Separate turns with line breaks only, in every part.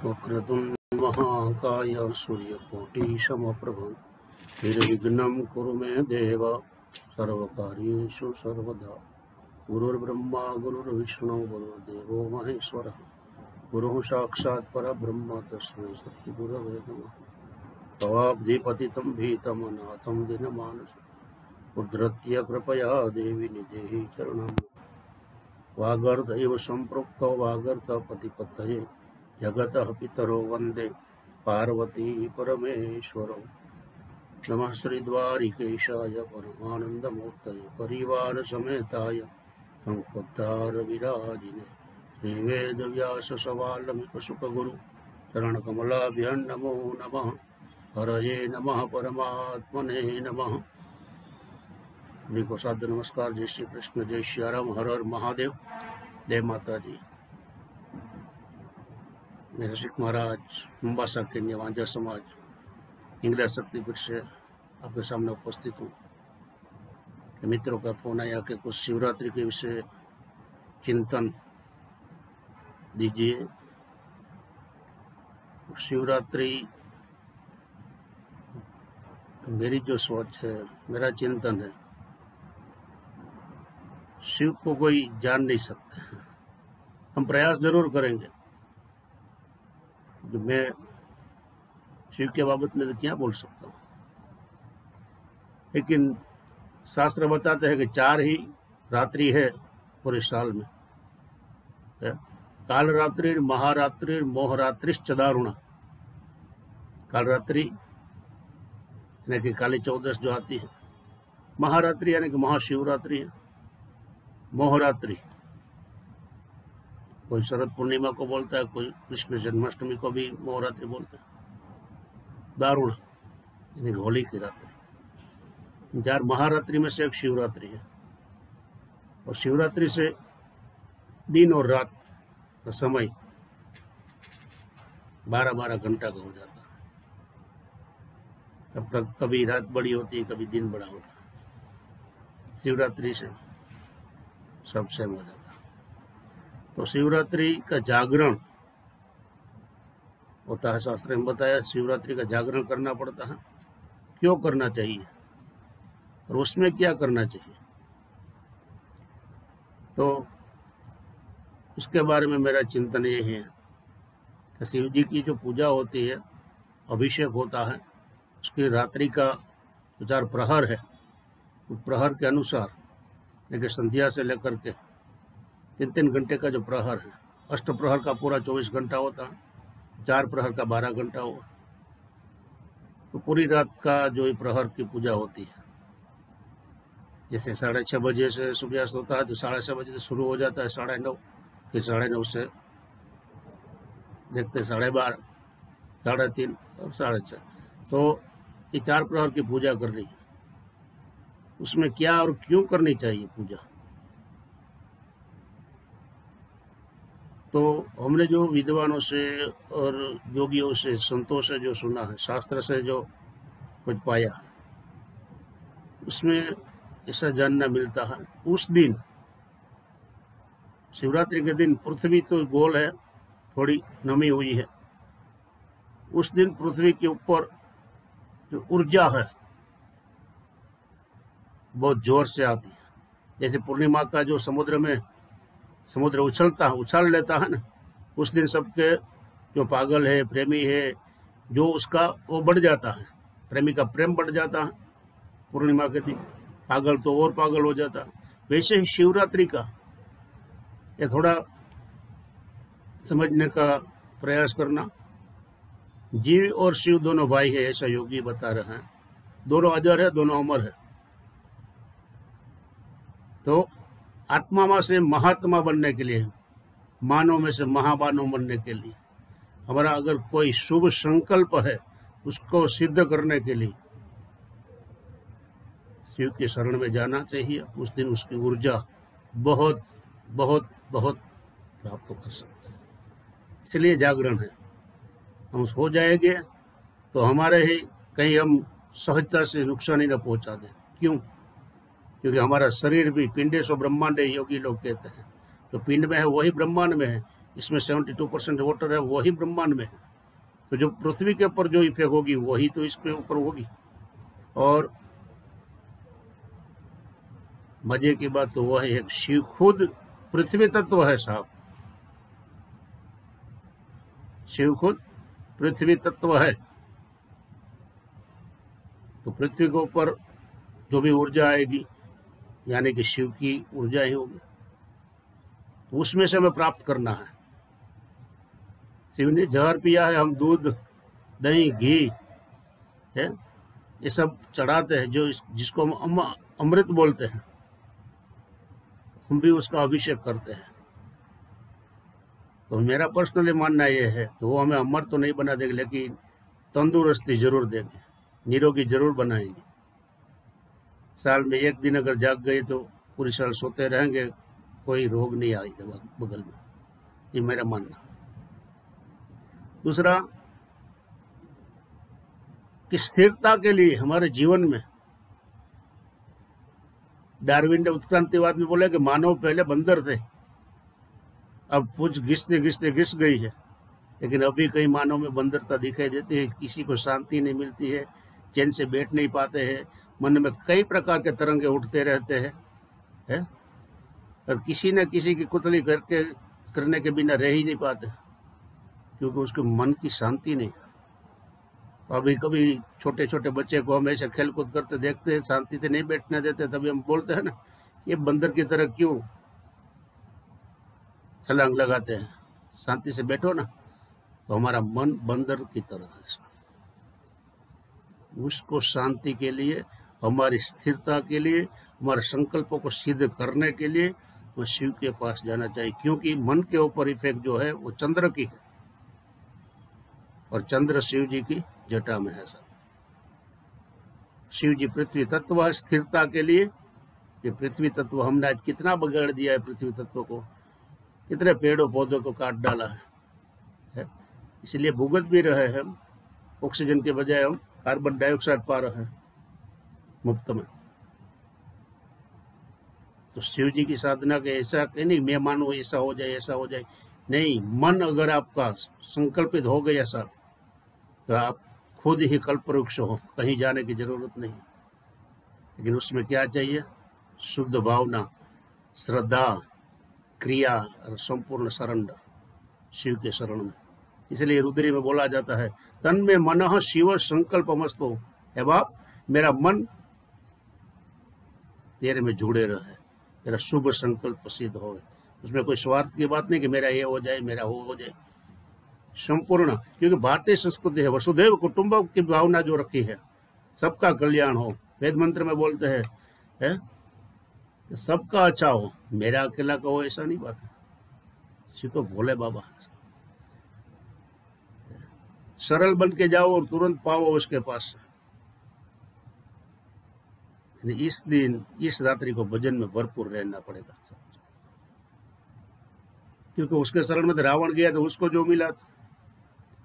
वक्रतुंड महाकाय सूर्यकोटि समप्रभ निर्विघ्नं कुरु मे देव सर्वकार्येषु सर्वदा। गुरुर्ब्रह्मा गुरुर्विष्णु गुरुर्देवो महेश्वरः गुरुः साक्षात् परब्रह्म तस्मै श्री गुरवे नमः। तवाब्धिपतितं भीतमनाथं दीनमानसं उद्धृत्य कृपया देवी निदेहि चरणं। वागर्धैव सम्पृक्तो वागर्धपतिपतये जगतः पितरो वन्दे पार्वती परमेश्वरौ। नमः श्रीद्वारिकेशाय परमानन्दमूर्तये परिवार समेताय संकोद्धार विराजिने श्रीवेदव्यास सवाल्मीकिसुखगुरु चरणकमलाभ्यां नमो नमः। हरये नमः परमात्मने नमः। सभी को सादर नमस्कार। जय श्री कृष्ण, जय श्री राम, हर हर महादेव, जय माता जी। मेरे सिख महाराज मुंबासा के निवांजा समाज इंग्लिश शक्तिपीठ से आपके सामने उपस्थित हूँ। मित्रों का फोन आया कि कुछ शिवरात्रि के विषय चिंतन दीजिए। शिवरात्रि मेरी जो सोच है, मेरा चिंतन है, शिव को कोई जान नहीं सकता। हम प्रयास जरूर करेंगे। जो मैं शिव के बाबत में तो क्या बोल सकता हूँ, लेकिन शास्त्र बताते हैं कि 4 ही रात्रि है पूरे साल में। काल रात्रि, महारात्रि, मोहरात्रिश्च दारुणा। काल रात्रि यानी कि काली 14 जो आती है, महारात्रि यानी कि महाशिवरात्रि है, मोहरात्रि कोई शरद पूर्णिमा को बोलता है, कोई कृष्ण जन्माष्टमी को भी मोहरात्रि बोलता है, दारुण यानी होली की रात्रि। 4 महारात्रि में से एक शिवरात्रि है। और शिवरात्रि से दिन और रात का समय 12-12 घंटा का हो जाता है। तब तक कभी रात बड़ी होती है, कभी दिन बड़ा होता है। शिवरात्रि से सब सेम हो जाता है। तो शिवरात्रि का जागरण होता है। शास्त्र में बताया शिवरात्रि का जागरण करना पड़ता है। क्यों करना चाहिए और उसमें क्या करना चाहिए, तो उसके बारे में मेरा चिंतन ये है कि शिव जी की जो पूजा होती है, अभिषेक होता है, उसकी रात्रि का 4 प्रहर है, उस प्रहर के अनुसार लेकिन संध्या से लेकर के 3-3 घंटे का जो प्रहर है, अष्ट प्रहर का पूरा 24 घंटा होता है, 4 प्रहर का 12 घंटा हुआ। तो पूरी रात का जो प्रहर की पूजा होती है, जैसे 6:30 बजे से सूर्यास्त होता है तो 6:30 बजे से शुरू हो जाता है, 9:30, फिर 9:30 से देखते 12:30, 3:30 और 4:30। तो ये 4 प्रहर की पूजा करनी है। उसमें क्या और क्यों करनी चाहिए पूजा, तो हमने जो विद्वानों से और योगियों से, संतों से जो सुना है, शास्त्र से जो कुछ पाया, उसमें ऐसा जानना मिलता है। उस दिन शिवरात्रि के दिन पृथ्वी तो गोल है, थोड़ी नमी हुई है। उस दिन पृथ्वी के ऊपर जो ऊर्जा है बहुत जोर से आती है। जैसे पूर्णिमा का जो समुद्र उछाल लेता है ना, उस दिन सबके जो पागल है, प्रेमी है, जो उसका वो बढ़ जाता है, प्रेमी का प्रेम बढ़ जाता है। पूर्णिमा के दिन पागल तो और पागल हो जाता है। वैसे ही शिवरात्रि का ये थोड़ा समझने का प्रयास करना। जीव और शिव दोनों भाई है, ऐसा योगी बता रहे हैं। दोनों अजर है, दोनों अमर है। तो आत्मा में से महात्मा बनने के लिए, मानव में से महामानव बनने के लिए, हमारा अगर कोई शुभ संकल्प है, उसको सिद्ध करने के लिए शिव के शरण में जाना चाहिए। उस दिन उसकी ऊर्जा बहुत बहुत बहुत प्राप्त कर सकते हैं। इसलिए जागरण है। हम हो जाएंगे तो हमारे ही कहीं हम सहजता से नुकसान ही न पहुंचा दें। क्यों? क्योंकि हमारा शरीर भी पिंडेशो ब्रह्मांड योगी लोग कहते हैं। जो पिंड में है वही ब्रह्मांड में है। इसमें 72% वाटर है, वही ब्रह्मांड में है। तो जो पृथ्वी के ऊपर जो इफेक्ट होगी वही तो इसके ऊपर होगी। और मजे की बात तो वह है, शिव खुद पृथ्वी तत्व है साहब, शिव खुद पृथ्वी तत्व है। तो पृथ्वी के ऊपर जो भी ऊर्जा आएगी यानी कि शिव की ऊर्जा ही होगी, तो उसमें से हमें प्राप्त करना है। शिव ने जहर पिया है, हम दूध दही घी है ये सब चढ़ाते हैं, जो जिसको हम अमृत बोलते हैं, हम भी उसका अभिषेक करते हैं। तो मेरा पर्सनली मानना ये है कि वो हमें अमर तो नहीं बना देंगे, लेकिन तंदुरुस्ती जरूर देंगे, निरोगी जरूर बनाएंगे। साल में एक दिन अगर जाग गए तो पूरी साल सोते रहेंगे, कोई रोग नहीं आएगा बगल में, ये मेरा मानना। दूसरा कि स्थिरता के लिए हमारे जीवन में, डार्विन ने उत्क्रांतिवाद में बोला कि मानव पहले बंदर थे, अब पूछ घिसते घिसते घिस गई है, लेकिन अभी कई मानव में बंदरता दिखाई देती है। किसी को शांति नहीं मिलती है, चैन से बैठ नहीं पाते हैं, मन में कई प्रकार के तरंगे उठते रहते हैं है? और किसी न किसी की कुतली करने के बिना रह ही नहीं पाते, क्योंकि उसके मन की शांति नहीं है। अभी कभी छोटे छोटे बच्चे को हम ऐसे खेल कूद करते देखते हैं, शांति से नहीं बैठने देते, तभी हम बोलते हैं ना, ये बंदर की तरह क्यों छलांग लगाते हैं, शांति से बैठो ना। तो हमारा मन बंदर की तरह है, उसको शांति के लिए, हमारी स्थिरता के लिए, हमारे संकल्पों को सिद्ध करने के लिए वो शिव के पास जाना चाहिए। क्योंकि मन के ऊपर इफेक्ट जो है वो चंद्र की है, और चंद्र शिव जी की जटा में है। सब शिव जी पृथ्वी तत्व है स्थिरता के लिए। ये पृथ्वी तत्व हमने आज कितना बिगाड़ दिया है, पृथ्वी तत्व को, कितने पेड़ों पौधों को काट डाला है? इसलिए भुगत भी रहे हैं, ऑक्सीजन के बजाय हम कार्बन डाइऑक्साइड पा रहे हैं मुफ्त में। तो शिव जी की साधना के ऐसा नहीं मैं मानू ऐसा हो जाए ऐसा हो जाए, नहीं, मन अगर आपका संकल्पित हो गया साहब, तो आप खुद ही कल्प वृक्ष हो, कहीं जाने की जरूरत नहीं। लेकिन उसमें क्या चाहिए? शुद्ध भावना, श्रद्धा, क्रिया और संपूर्ण सरेंडर शिव के शरण में। इसलिए रुद्री में बोला जाता है, तन में मनः शिव संकल्प मस्तो, हे बाप मेरा मन तेरे में जुड़े रहे, तेरा शुभ संकल्प सिद्ध हो। उसमें कोई स्वार्थ की बात नहीं कि मेरा ये हो जाए मेरा वो हो जाए, संपूर्ण। क्योंकि भारतीय संस्कृति है, वसुधैव कुटुंबकम की भावना जो रखी है, सबका कल्याण हो। वेद मंत्र में बोलते हैं है? सबका अच्छा हो, मेरा अकेला का हो, ऐसा नहीं बात है। शिव तो भोले बाबा, सरल बन के जाओ और तुरंत पाओ उसके पास। इस दिन इस रात्रि को भजन में भरपूर रहना पड़ेगा, क्योंकि उसके शरण में तो रावण गया तो उसको जो मिला था।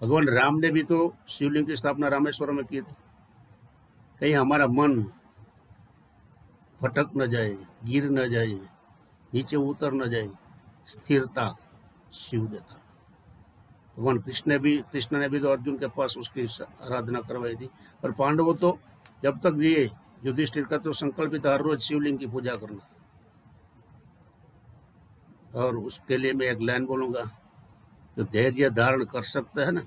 भगवान राम ने भी तो शिवलिंग की स्थापना रामेश्वर में की थी। कहीं हमारा मन भटक न जाए, गिर न जाए, नीचे उतर न जाए, स्थिरता शिव देता। भगवान कृष्ण ने भी तो अर्जुन के पास उसकी आराधना करवाई थी। और पांडवों तो जब तक जिए, युधिष्ठिर का तो संकल्पित हर रोज शिवलिंग की पूजा करना। और उसके लिए मैं एक लाइन बोलूंगा, जो धैर्य धारण कर सकते हैं ना,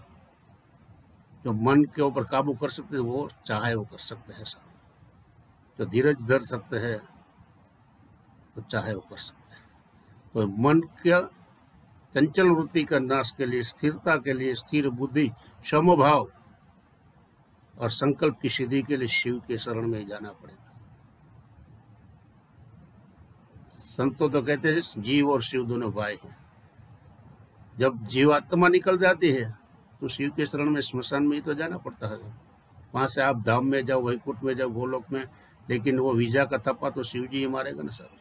जो मन के ऊपर काबू कर सकते हैं, वो चाहे वो कर सकते हैं। जो धीरज धर सकते हैं तो चाहे वो कर सकते हैं। तो मन के चंचल वृत्ति का नाश के लिए, स्थिरता के लिए, स्थिर बुद्धि, समभाव और संकल्प की सिद्धि के लिए शिव के शरण में जाना पड़ेगा। संतों तो कहते हैं जीव और शिव दोनों भाई हैं। जब जीवात्मा निकल जाती है तो शिव के शरण में, स्मशान में ही तो जाना पड़ता है। वहां से आप धाम में जाओ, वैकुंठ में जाओ, गोलोक में, लेकिन वो वीजा का थप्पा तो शिव जी ही मारेगा ना सर।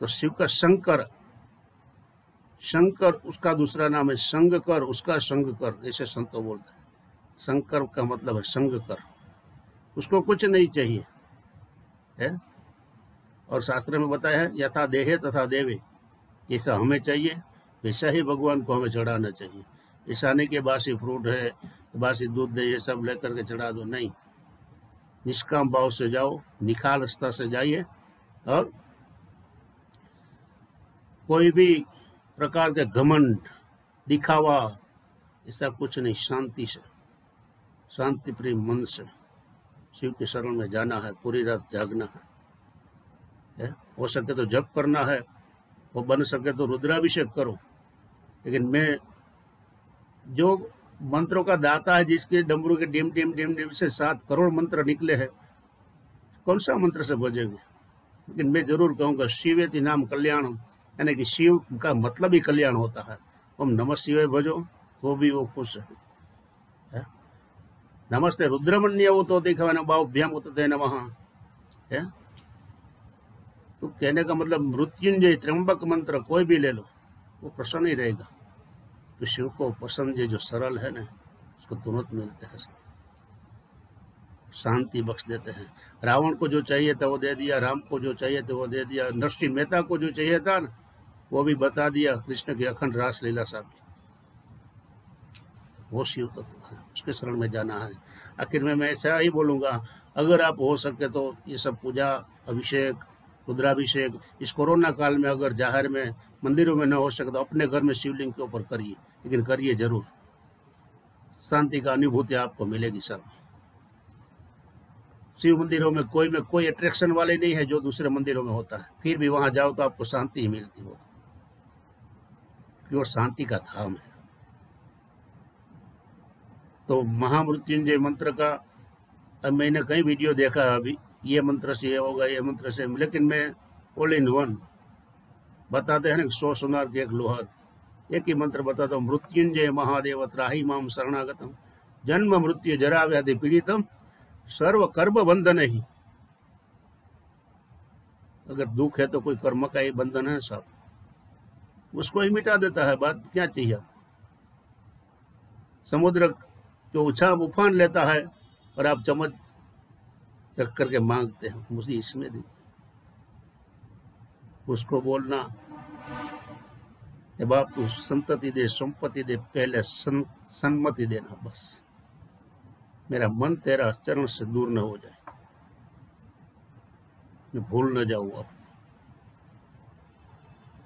तो शिव का शंकर उसका दूसरा नाम है, संग कर उसका संग कर, ऐसे संतों बोलते हैं। शंकर का मतलब है संग कर, उसको कुछ नहीं चाहिए है, और शास्त्र में बताया है यथा देहे तथा देवे, जैसा हमें चाहिए वैसा ही भगवान को हमें चढ़ाना चाहिए। ऐसा नहीं कि बासी फ्रूट है, बासी दूध है, ये सब लेकर के चढ़ा दो, नहीं। निष्काम भाव से जाओ, निखालसता से जाइए, और कोई भी प्रकार के घमंड, दिखावा, ऐसा कुछ नहीं। शांति से, शांति प्रिय मन से शिव के शरण में जाना है, पूरी रात जागना है। हो सके तो जप करना है, वो बन सके तो रुद्राभिषेक करो। लेकिन मैं जो मंत्रों का दाता है, जिसके डमरू के डिम डिम डिम डिम से 7 करोड़ मंत्र निकले हैं, कौन सा मंत्र से बजेंगे? लेकिन मैं जरूर कहूँगा शिवेति नाम कल्याणम, यानी कि शिव का मतलब ही कल्याण होता है। ओम नमः शिवाय भजो तो भी वो खुश है। नमस्ते रुद्रमण्य वो तो देखा बाभ्याम उतते नमः है। तो कहने का मतलब मृत्युंजय त्र्यंबक मंत्र कोई भी ले लो, वो प्रसन्न ही रहेगा। तो शिव को पसंद है जो सरल है ना, उसको तुरंत मिलते हैं, शांति बख्श देते हैं। रावण को जो चाहिए था वो दे दिया, राम को जो चाहिए था वो दे दिया, नरसिंह मेहता को जो चाहिए था ना वो भी बता दिया। कृष्ण की अखंड रास लीला साहब, वो शिव तत्व है, उसके शरण में जाना है। आखिर में मैं ऐसा ही बोलूँगा, अगर आप हो सके तो ये सब पूजा, अभिषेक, रुद्राभिषेक इस कोरोना काल में अगर जाहिर में मंदिरों में न हो सके तो अपने घर में शिवलिंग के ऊपर करिए, लेकिन करिए जरूर। शांति का अनुभूति आपको मिलेगी सब। शिव मंदिरों में कोई अट्रैक्शन वाले नहीं है जो दूसरे मंदिरों में होता है, फिर भी वहां जाओ तो आपको शांति ही मिलती हो, क्योंकि शांति का धाम है। तो महामृत्युंजय मंत्र का अब मैंने कई वीडियो देखा है, अभी ये मंत्र से ये होगा, ये मंत्र से, लेकिन मैं ऑल इन वन बताते हैं ना, 100 सुनार के एक लोहार, एक ही मंत्र बताता हूँ। मृत्युंजय महादेव त्राहि माम शरणागतम, जन्म मृत्यु जरा व्याधि पीड़ितम, सर्व कर्म बंधन ही। अगर दुख है तो कोई कर्म का ही बंधन है, सब उसको ही मिटा देता है। बात क्या चाहिए? समुद्र जो उफान लेता है और आप चम्मच रख करके मांगते हैं, मुझे इसमें दीजिए, उसको बोलना बाप तू संतति दे, संपत्ति दे, पहले सम्मति देना, बस मेरा मन तेरा चरण से दूर न हो जाए, मैं भूल न जाऊँ अब।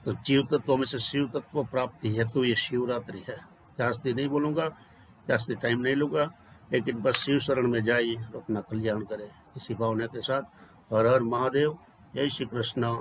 तो जीव तत्व में से शिव तत्व प्राप्ति है तो ये शिवरात्रि है। जास्ती नहीं बोलूँगा, जास्ती टाइम नहीं लूँगा, लेकिन बस शिव शरण में जाइए और अपना कल्याण करें इसी भावना के साथ। हर हर महादेव, जय श्री कृष्ण।